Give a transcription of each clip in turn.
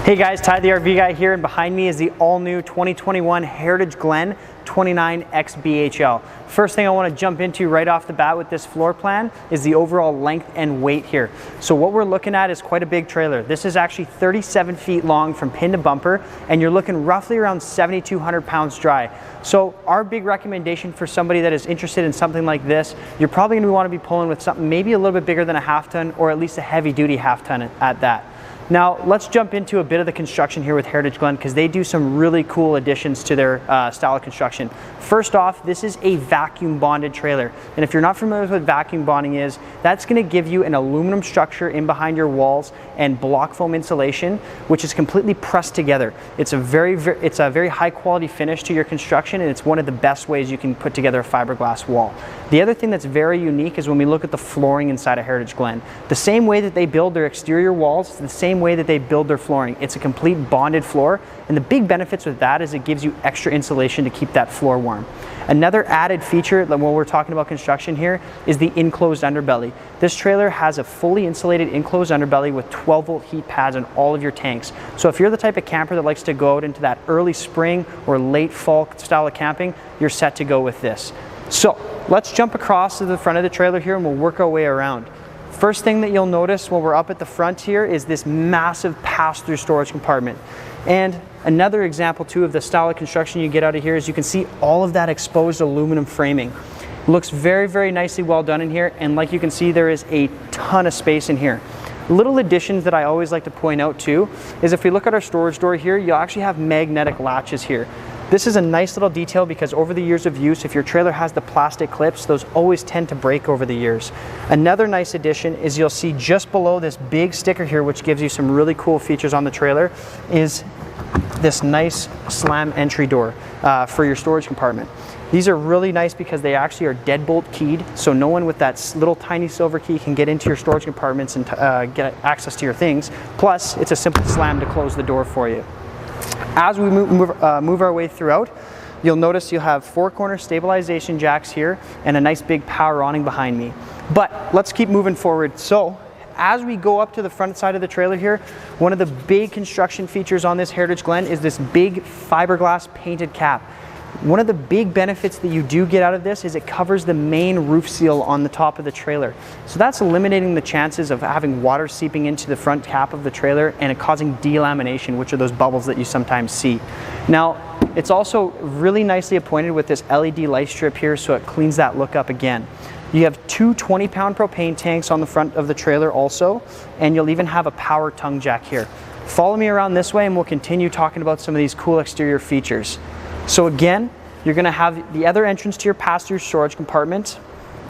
Hey guys, Ty the RV guy here, and behind me is the all-new 2021 Heritage Glen 29X BHL. First thing I want to jump into right off the bat with this floor plan is the overall length and weight here. So what we're looking at is quite a big trailer. This is actually 37 feet long from pin to bumper, and you're looking roughly around 7,200 pounds dry. So our big recommendation for somebody that is interested in something like this, you're probably going to want to be pulling with something maybe a little bit bigger than a half ton, or at least a heavy duty half ton at that. Now let's jump into a bit of the construction here with Heritage Glen, because they do some really cool additions to their style of construction. First off, this is a vacuum bonded trailer, and if you're not familiar with what vacuum bonding is, that's going to give you an aluminum structure in behind your walls and block foam insulation, which is completely pressed together. It's a very high quality finish to your construction, and it's one of the best ways you can put together a fiberglass wall. The other thing that's very unique is when we look at the flooring inside of Heritage Glen. The same way that they build their exterior walls, the same way that they build their flooring. It's a complete bonded floor, and the big benefits with that is it gives you extra insulation to keep that floor warm. Another added feature when we're talking about construction here is the enclosed underbelly. This trailer has a fully insulated enclosed underbelly with 12-volt heat pads on all of your tanks. So if you're the type of camper that likes to go out into that early spring or late fall style of camping, you're set to go with this. So let's jump across to the front of the trailer here and we'll work our way around. First thing that you'll notice when we're up at the front here is this massive pass-through storage compartment. And another example too of the style of construction you get out of here is you can see all of that exposed aluminum framing. Looks very, very nicely well done in here, and like you can see, there is a ton of space in here. Little additions that I always like to point out too is if we look at our storage door here, you'll actually have magnetic latches here. This is a nice little detail because over the years of use, if your trailer has the plastic clips, those always tend to break over the years. Another nice addition is you'll see just below this big sticker here, which gives you some really cool features on the trailer, is this nice slam entry door for your storage compartment. These are really nice because they actually are deadbolt keyed, so no one with that little tiny silver key can get into your storage compartments and get access to your things. Plus, it's a simple slam to close the door for you. As we move our way throughout, you'll notice you'll have 4-corner stabilization jacks here and a nice big power awning behind me. But let's keep moving forward. So as we go up to the front side of the trailer here, one of the big construction features on this Heritage Glen is this big fiberglass painted cap. One of the big benefits that you do get out of this is it covers the main roof seal on the top of the trailer. So that's eliminating the chances of having water seeping into the front cap of the trailer and it causing delamination, which are those bubbles that you sometimes see. Now, it's also really nicely appointed with this LED light strip here, so it cleans that look up again. You have 2 20-pound propane tanks on the front of the trailer also, and you'll even have a power tongue jack here. Follow me around this way and we'll continue talking about some of these cool exterior features. So again, you're going to have the other entrance to your pass-through storage compartment,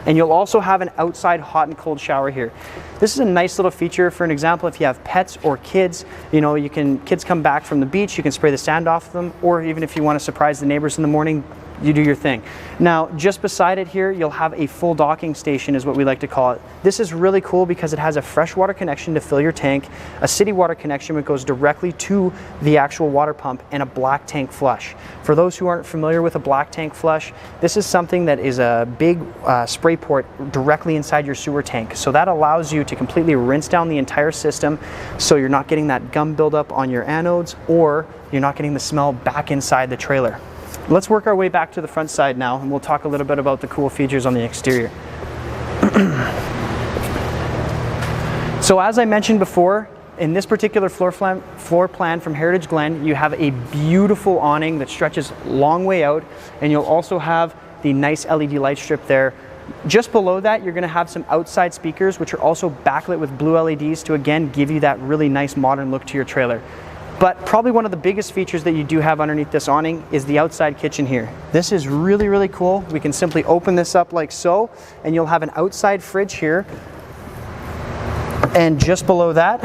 and you'll also have an outside hot and cold shower here. This is a nice little feature. For an example, if you have pets or kids, kids come back from the beach, you can spray the sand off of them, or even if you want to surprise the neighbors in the morning, you do your thing. Now, just beside it here, you'll have a full docking station is what we like to call it. This is really cool because it has a freshwater connection to fill your tank, a city water connection that goes directly to the actual water pump, and a black tank flush. For those who aren't familiar with a black tank flush, this is something that is a big spray port directly inside your sewer tank. So that allows you to completely rinse down the entire system, so you're not getting that gum buildup on your anodes, or you're not getting the smell back inside the trailer. Let's work our way back to the front side now, and we'll talk a little bit about the cool features on the exterior. So as I mentioned before, in this particular floor plan from Heritage Glen, you have a beautiful awning that stretches a long way out, and you'll also have the nice LED light strip there. Just below that, you're going to have some outside speakers, which are also backlit with blue LEDs to again give you that really nice modern look to your trailer. But probably one of the biggest features that you do have underneath this awning is the outside kitchen here. This is really, really cool. We can simply open this up like so, and you'll have an outside fridge here. And just below that,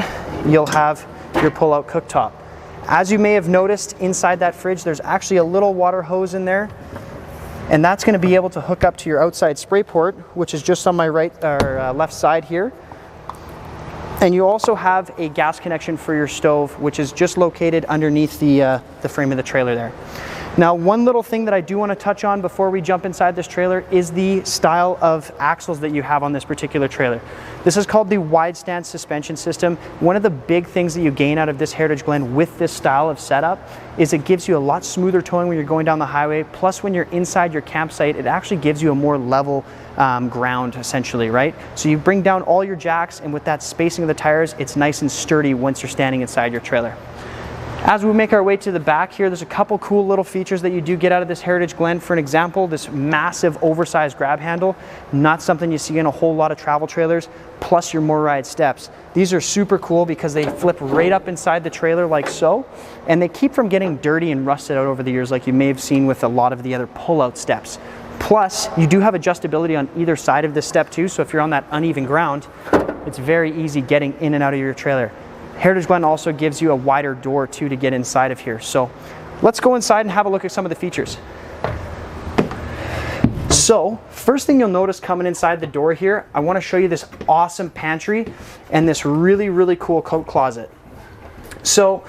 you'll have your pull-out cooktop. As you may have noticed, inside that fridge, there's actually a little water hose in there. And that's going to be able to hook up to your outside spray port, which is just on my left side here. And you also have a gas connection for your stove, which is just located underneath the frame of the trailer there. Now, one little thing that I do want to touch on before we jump inside this trailer is the style of axles that you have on this particular trailer. This is called the wide stance suspension system. One of the big things that you gain out of this Heritage Glen with this style of setup is it gives you a lot smoother towing when you're going down the highway. Plus, when you're inside your campsite, it actually gives you a more level ground, essentially, right? So you bring down all your jacks, and with that spacing of the tires, it's nice and sturdy once you're standing inside your trailer. As we make our way to the back here, there's a couple cool little features that you do get out of this Heritage Glen. For an example, this massive oversized grab handle, not something you see in a whole lot of travel trailers, plus your more ride steps. These are super cool because they flip right up inside the trailer like so, and they keep from getting dirty and rusted out over the years like you may have seen with a lot of the other pull-out steps. Plus, you do have adjustability on either side of this step too, so if you're on that uneven ground, it's very easy getting in and out of your trailer. Heritage Glen also gives you a wider door too to get inside of here. So let's go inside and have a look at some of the features. So first thing you'll notice coming inside the door here, I want to show you this awesome pantry and this really cool coat closet. So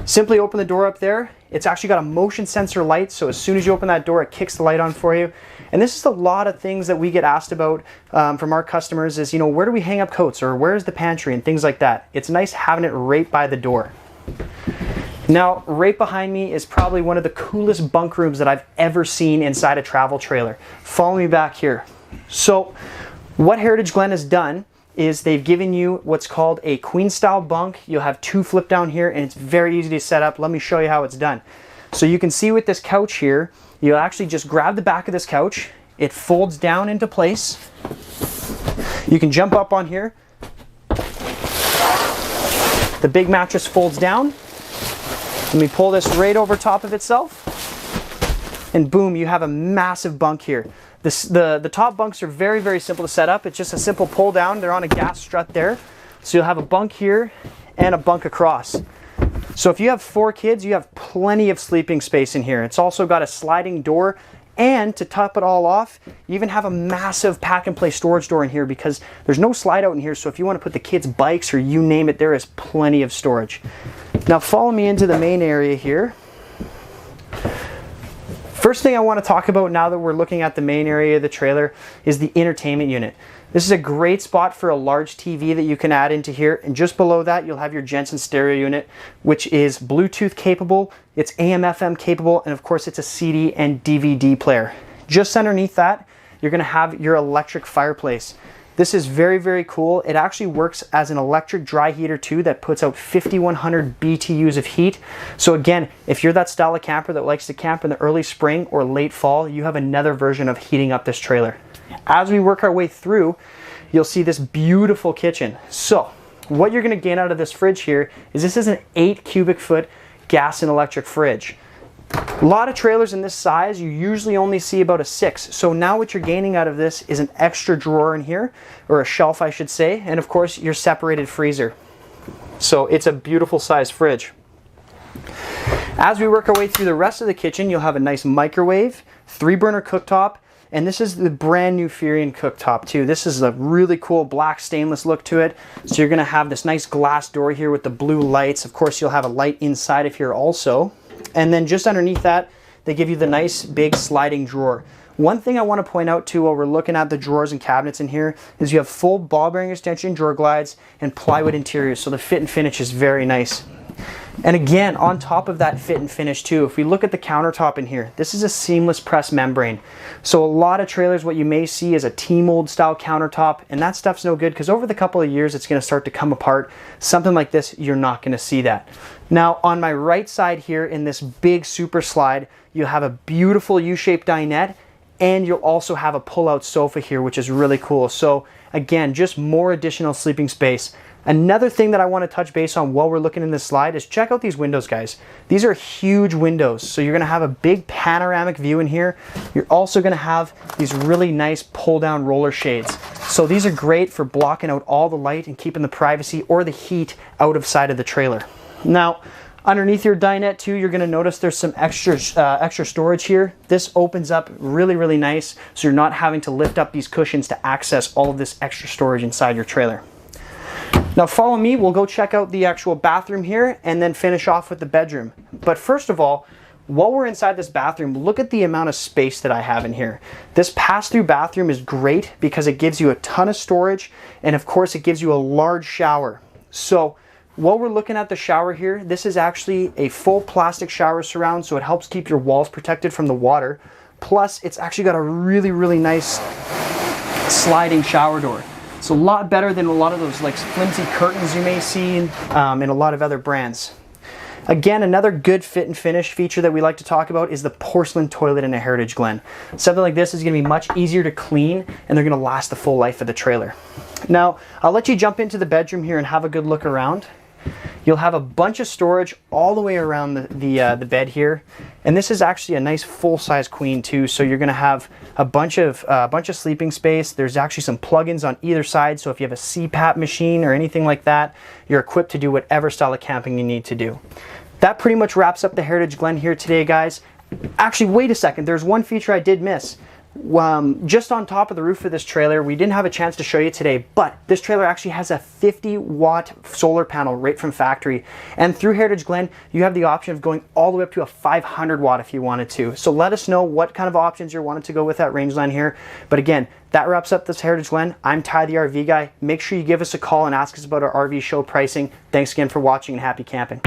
simply open the door up there. It's actually got a motion sensor light, so as soon as you open that door, it kicks the light on for you. And this is a lot of things that we get asked about from our customers is, you know, where do we hang up coats, or where's the pantry and things like that. It's nice having it right by the door. Now, right behind me is probably one of the coolest bunk rooms that I've ever seen inside a travel trailer. Follow me back here. So what Heritage Glen has done is they've given you what's called a queen style bunk. You'll have two flip down here, and it's very easy to set up. Let me show you how it's done. So you can see with this couch here, you'll actually just grab the back of this couch. It folds down into place. You can jump up on here. The big mattress folds down. Let me pull this right over top of itself. And boom, you have a massive bunk here. The top bunks are very simple to set up. It's just a simple pull down. They're on a gas strut there. So you'll have a bunk here and a bunk across. So if you have 4 kids, you have plenty of sleeping space in here. It's also got a sliding door, and to top it all off, you even have a massive pack and play storage door in here because there's no slide out in here. So if you want to put the kids' bikes or you name it, there is plenty of storage. Now follow me into the main area here. First thing I want to talk about now that we're looking at the main area of the trailer is the entertainment unit. This is a great spot for a large TV that you can add into here, and just below that you'll have your Jensen stereo unit, which is Bluetooth capable, it's AM/FM capable, and of course it's a CD and DVD player. Just underneath that you're going to have your electric fireplace. This is very cool. It actually works as an electric dry heater too that puts out 5,100 BTUs of heat. So again, if you're that style of camper that likes to camp in the early spring or late fall, you have another version of heating up this trailer. As we work our way through, you'll see this beautiful kitchen. So what you're going to gain out of this fridge here is this is an 8 cubic foot gas and electric fridge. A lot of trailers in this size, you usually only see about a 6. So now what you're gaining out of this is an extra drawer in here, or a shelf I should say, and of course your separated freezer. So it's a beautiful size fridge. As we work our way through the rest of the kitchen, you'll have a nice microwave, 3-burner cooktop, and this is the brand new Furion cooktop too. This is a really cool black stainless look to it. So you're gonna have this nice glass door here with the blue lights. Of course, you'll have a light inside of here also. And then just underneath that, they give you the nice big sliding drawer. One thing I want to point out too while we're looking at the drawers and cabinets in here is you have full ball bearing extension drawer glides and plywood interiors, so the fit and finish is very nice. And again, on top of that fit and finish too, if we look at the countertop in here, this is a seamless press membrane. So a lot of trailers, what you may see is a T-mold style countertop, and that stuff's no good because over the couple of years it's going to start to come apart. Something like this, you're not going to see that. Now on my right side here in this big super slide, you have a beautiful U-shaped dinette, and you'll also have a pull-out sofa here, which is really cool. So again, just more additional sleeping space. Another thing that I want to touch base on while we're looking in this slide is check out these windows, guys. These are huge windows, so you're going to have a big panoramic view in here. You're also going to have these really nice pull-down roller shades. So these are great for blocking out all the light and keeping the privacy or the heat out of side of the trailer. Now, underneath your dinette too, you're going to notice there's some extra storage here. This opens up really nice, so you're not having to lift up these cushions to access all of this extra storage inside your trailer. Now follow me, we'll go check out the actual bathroom here and then finish off with the bedroom. But first of all, while we're inside this bathroom, look at the amount of space that I have in here. This pass-through bathroom is great because it gives you a ton of storage, and of course it gives you a large shower. So while we're looking at the shower here, this is actually a full plastic shower surround, so it helps keep your walls protected from the water. Plus, it's actually got a really, really nice sliding shower door. It's a lot better than a lot of those like flimsy curtains you may see in a lot of other brands. Again, another good fit and finish feature that we like to talk about is the porcelain toilet in a Heritage Glen. Something like this is going to be much easier to clean, and they're going to last the full life of the trailer. Now, I'll let you jump into the bedroom here and have a good look around. You'll have a bunch of storage all the way around the bed here, and this is actually a nice full-size queen too. So you're going to have a bunch of sleeping space. There's actually some plugins on either side, so if you have a CPAP machine or anything like that, you're equipped to do whatever style of camping you need to do. That pretty much wraps up the Heritage Glen here today, guys. Actually, wait a second. There's one feature I did miss. Just on top of the roof of this trailer, we didn't have a chance to show you today, but this trailer actually has a 50-watt solar panel right from factory. And through Heritage Glen, you have the option of going all the way up to a 500-watt if you wanted to. So let us know what kind of options you're wanting to go with that rangeline here. But again, that wraps up this Heritage Glen. I'm Ty, the RV guy. Make sure you give us a call and ask us about our RV show pricing. Thanks again for watching, and happy camping.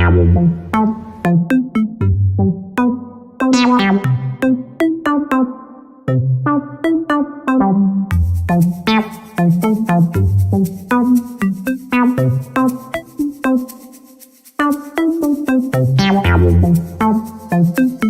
Thank you.